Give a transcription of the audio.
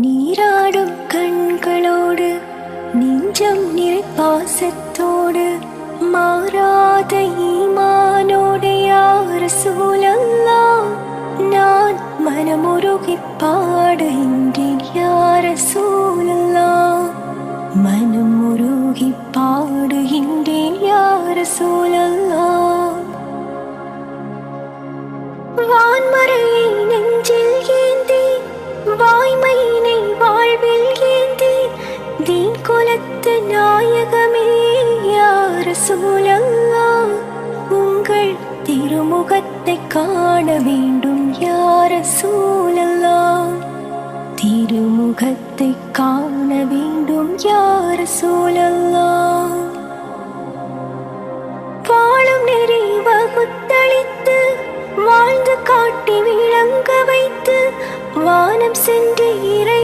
நீராடும் கண்களோடு நெஞ்சம் நிறை பாசத்தோடு மாறாத ஈமானோடு யா ரசூலல்லாஹ் நான் மனமுருகி பாடுகின்றேன் யா ரசூலல்லாஹ் மனமுருகி பாடுகின்றேன் யா ரசூலல்லாஹ் வான்மறையை நெஞ்சில் ஏந்தி வாய்மையினை வாழ்வில் ஏந்தி தீன் குலத்து நாயகமே யா ரசூலல்லாஹ் உங்கள் திருமுகத்தை காண வேண்டும் யா ரசூலல்லாஹ் திருமுகத்தை காண வேண்டும் யா ரசூலல்லாஹ் வாழும் நெறி வகுத்தளித்து வாழ்ந்து காட்டி விளங்க வைத்து வானம் சென்று இறை